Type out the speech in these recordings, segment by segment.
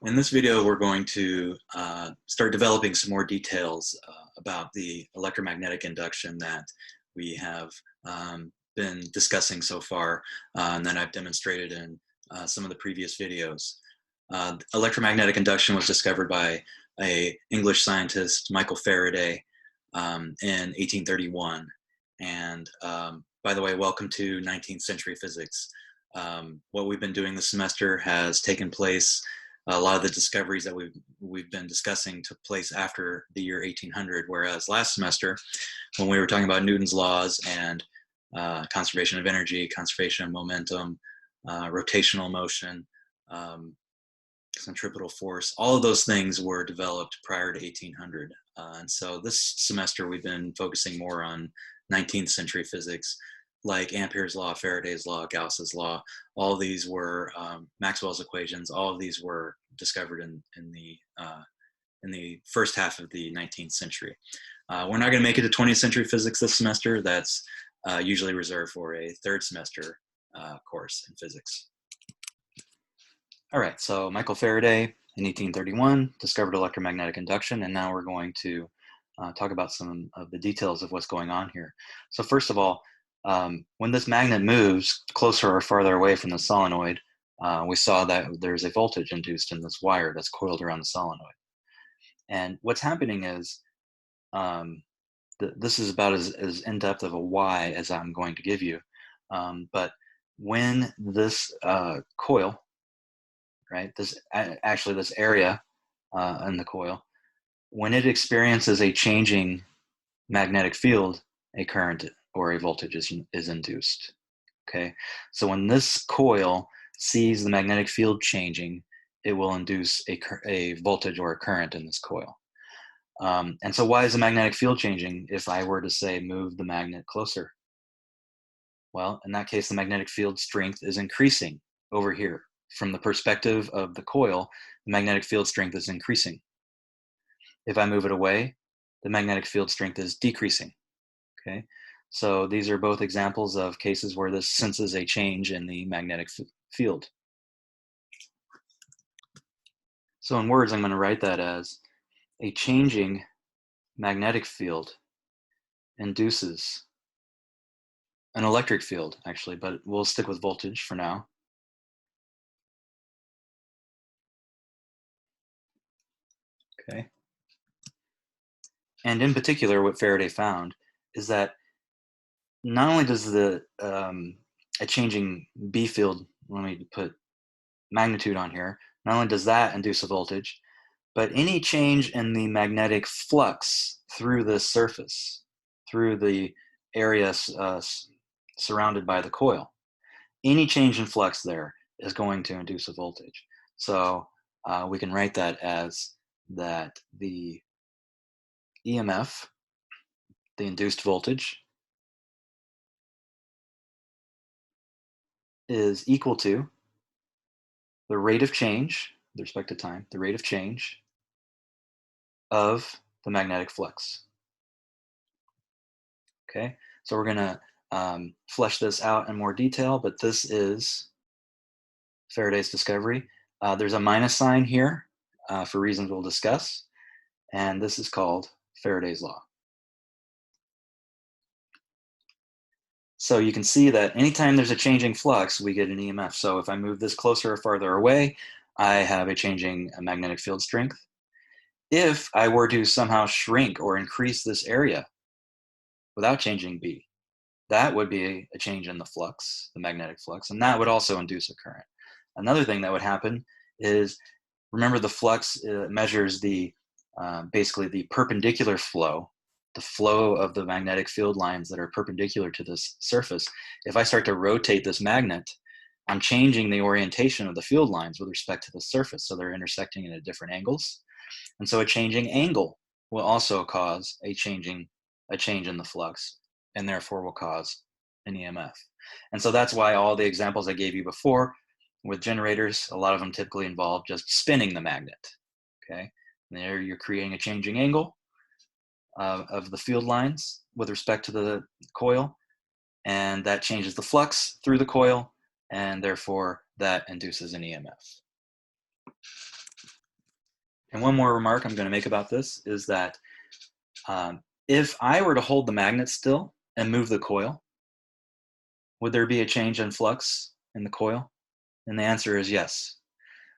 In this video, we're going to start developing some more details about the electromagnetic induction that we have been discussing so far and that I've demonstrated in some of the previous videos. Electromagnetic induction was discovered by an English scientist, Michael Faraday, in 1831. And by the way, welcome to 19th century physics. What we've been doing this semester has taken place. A lot of the discoveries that we've been discussing took place after the year 1800, whereas last semester, when we were talking about Newton's laws and conservation of energy, conservation of momentum, rotational motion, centripetal force, all of those things were developed prior to 1800. And so this semester, we've been focusing more on 19th century physics, like Ampere's law, Faraday's law, Gauss's law. All of these were Maxwell's equations. All of these were discovered in the first half of the 19th century. We're not going to make it to 20th century physics this semester. That's usually reserved for a third semester course in physics. All right, so Michael Faraday in 1831 discovered electromagnetic induction, and now we're going to talk about some of the details of what's going on here. So first of all, when this magnet moves closer or farther away from the solenoid, we saw that there's a voltage induced in this wire that's coiled around the solenoid. And what's happening is, this is about as in-depth of a why as I'm going to give you. But when this coil, right, this area in the coil, when it experiences a changing magnetic field, a current or a voltage is induced. Okay, so when this coil sees the magnetic field changing, it will induce a voltage or a current in this coil. And so why is the magnetic field changing if I were to say move the magnet closer? Well, in that case, the magnetic field strength is increasing over here. From the perspective of the coil, the magnetic field strength is increasing. If I move it away, the magnetic field strength is decreasing. Okay, so these are both examples of cases where this senses a change in the magnetic field. So in words, I'm going to write that as a changing magnetic field induces an electric field, actually, but we'll stick with voltage for now. Okay. And in particular, what Faraday found is that not only does a changing B field, let me put magnitude on here, not only does that induce a voltage, but any change in the magnetic flux through this surface, through the area surrounded by the coil, any change in flux there is going to induce a voltage. So we can write that as that the EMF, the induced voltage, is equal to the rate of change, with respect to time, the rate of change of the magnetic flux. Okay, so we're going to flesh this out in more detail, but this is Faraday's discovery. There's a minus sign here for reasons we'll discuss, and this is called Faraday's law. So you can see that anytime there's a changing flux, we get an EMF. So if I move this closer or farther away, I have a changing magnetic field strength. If I were to somehow shrink or increase this area without changing B, that would be a change in the flux, the magnetic flux, and that would also induce a current. Another thing that would happen is, remember the flux measures the basically the perpendicular flow, the flow of the magnetic field lines that are perpendicular to this surface. If I start to rotate this magnet, I'm changing the orientation of the field lines with respect to the surface, so they're intersecting at different angles. And so a changing angle will also cause a change in the flux, and therefore will cause an EMF. And so that's why all the examples I gave you before with generators, a lot of them typically involve just spinning the magnet. Okay, and there you're creating a changing angle of the field lines with respect to the coil, and that changes the flux through the coil, and therefore that induces an EMF. And one more remark I'm going to make about this is that if I were to hold the magnet still and move the coil, would there be a change in flux in the coil? And the answer is yes.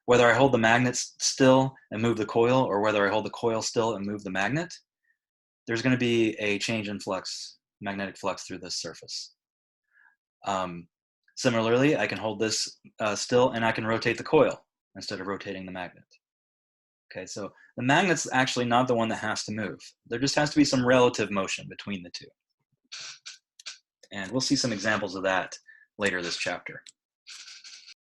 Whether I hold the magnet still and move the coil, or whether I hold the coil still and move the magnet, there's going to be a change in flux, magnetic flux through this surface. Similarly, I can hold this still and I can rotate the coil instead of rotating the magnet. Okay, so the magnet's actually not the one that has to move. There just has to be some relative motion between the two. And we'll see some examples of that later this chapter.